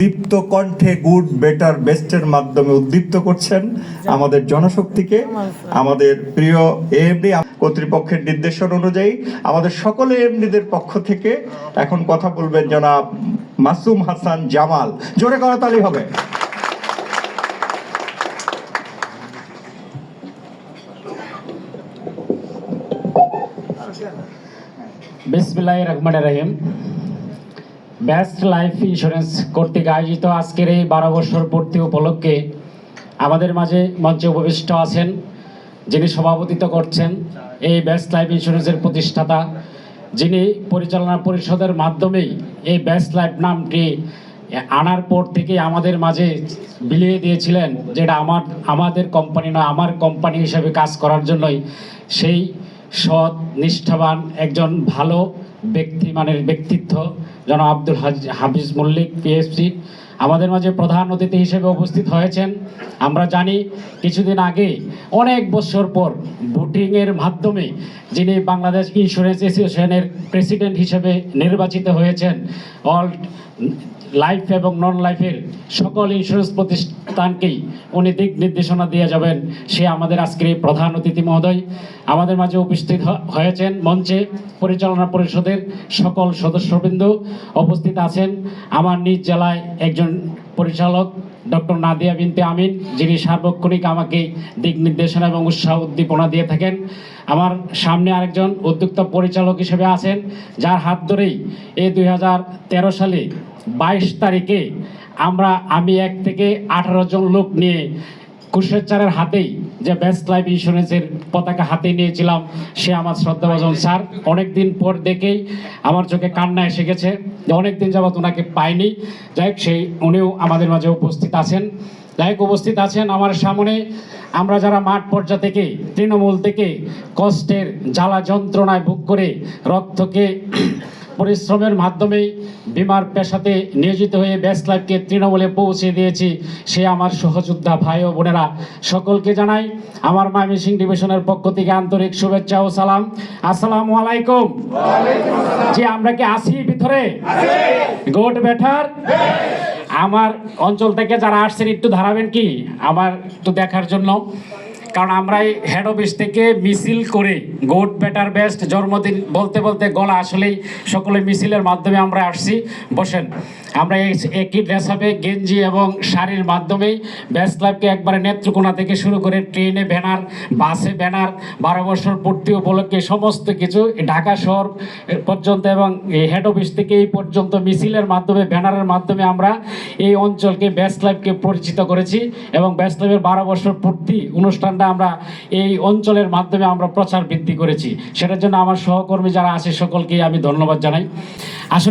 দীপ্ত কণ্ঠে good better বেস্টের মাধ্যমে উদ্দীপ্ত করছেন আমাদের জনশক্তিকে। আমাদের প্রিয় এএমডি কর্তৃপক্ষের নির্দেশন অনুযায়ী আমাদের সকলে এমডিদের পক্ষ থেকে এখন কথা বলবেন জনাব মাসুম হাসান জামাল। জোরে করতালি হবে। বিসমিল্লাহির রহমানির রহিম। বেস্ট লাইফ ইন্স্যুরেন্স কর্তৃক আয়োজিত আজকের এই 12 বছর পূর্তি উপলক্ষে আমাদের মাঝে মঞ্চে উপবিষ্ট আছেন যিনি সভাপতিত্ব করছেন এই বেস্ট লাইফ ইন্স্যুরেন্সের প্রতিষ্ঠাতা, যিনি পরিচালনা পরিষদের মাধ্যমেই এই বেস্ট লাইফ নামটি আনার পর থেকে আমাদের মাঝে বিলিয়ে দিয়েছিলেন, যেটা আমাদের কোম্পানি নয়, আমার কোম্পানি হিসেবে কাজ করার জন্যই। সেই সৎ নিষ্ঠাবান একজন ভালো ব্যক্তিত্ব জনাব আব্দুল হাফিজ মল্লিক পিএসসি আমাদের মাঝে প্রধান অতিথি হিসেবে উপস্থিত হয়েছেন। আমরা জানি কিছুদিন আগে অনেক বছর পর ভোটিংয়ের মাধ্যমে যিনি বাংলাদেশ ইন্স্যুরেন্স অ্যাসোসিয়েশনের প্রেসিডেন্ট হিসেবে নির্বাচিত হয়েছেন। অল লাইফ এবং নন লাইফের সকল ইন্স্যুরেন্স প্রতিষ্ঠানকেই উনি দিক নির্দেশনা দিয়ে যাবেন। সে আমাদের আজকের এই প্রধান অতিথি মহোদয় আমাদের মাঝে উপস্থিত হয়েছেন। মঞ্চে পরিচালনা পরিষদের সকল সদস্যবৃন্দ উপস্থিত আছেন। আমার নিজ জেলায় একজন পরিচালক ডক্টর নাদিয়া বিনতে আমিন, যিনি সার্বক্ষণিক আমাকে দিক নির্দেশনা এবং উৎসাহ উদ্দীপনা দিয়ে থাকেন। আমার সামনে আরেকজন উদ্যোক্তা পরিচালক হিসেবে আছেন, যার হাত ধরেই এই 2013 সালে 22 তারিখে আমি 1 থেকে 18 জন লোক নিয়ে কুশেচারের হাতেই যে বেস্ট লাইফ ইন্স্যুরেন্সের পতাকা হাতে নিয়েছিলাম, সে আমার শ্রদ্ধাভাজন স্যার। অনেকদিন পর দেখেই আমার চোখে কান্না এসে গেছে, অনেকদিন যাবৎ ওনাকে পাইনি। যাই হোক, উনিও আমাদের মাঝে উপস্থিত আছেন। উপস্থিত আছেন আমার সামনে আমরা যারা মাঠ পর্যায় থেকে, তৃণমূল থেকে কষ্টের জ্বালা যন্ত্রণায় ভোগ করে রক্তকে পরিশ্রমের মাধ্যমে বিমার পেশাতে নিয়োজিত হয়ে বেস্ট লাইফকে তৃণমূলে পৌঁছে দিয়েছি, সে আমার সহযোদ্ধা ভাই ও বোনেরা সকলকে জানাই আমার ময়মনসিংহ ডিভিশনের পক্ষ থেকে আন্তরিক শুভেচ্ছা ও সালাম। আসসালামু আলাইকুম। জি, আমরা কি আছি ভিতরে? Good better. আমার অঞ্চল থেকে যারা আসছেন একটু দাঁড়াবেন কি আমার একটু দেখার জন্য, কারণ আমরা এই হেড অফিস থেকে মিছিল করে গুড বেটার বেস্ট জন্মদিন বলতে বলতে গলা আসলেই সকলে মিছিলের মাধ্যমে আমরা আসছি। বসেন। আমরা এই একই ড্রেস আপে গেঞ্জি এবং শাড়ির মাধ্যমেই বেস্ট লাইফকে একবারে নেত্রকোনা থেকে শুরু করে ট্রেনে ব্যানার, বাসে ব্যানার, 12 বছর পূর্তি উপলক্ষে সমস্ত কিছু ঢাকা শহর পর্যন্ত এবং হেড অফিস থেকে এই পর্যন্ত মিছিলের মাধ্যমে, ব্যানারের মাধ্যমে আমরা এই অঞ্চলকে বেস্ট লাইফকে পরিচিত করেছি এবং বেস্ট লাইফের 12 বছর পূর্তি অনুষ্ঠানটা আমরা এই অঞ্চলের মাধ্যমে আমরা প্রচার বৃদ্ধি করেছি। সেটার জন্য আমার সহকর্মী যারা আছে সকলকে আমি ধন্যবাদ জানাই। আসলে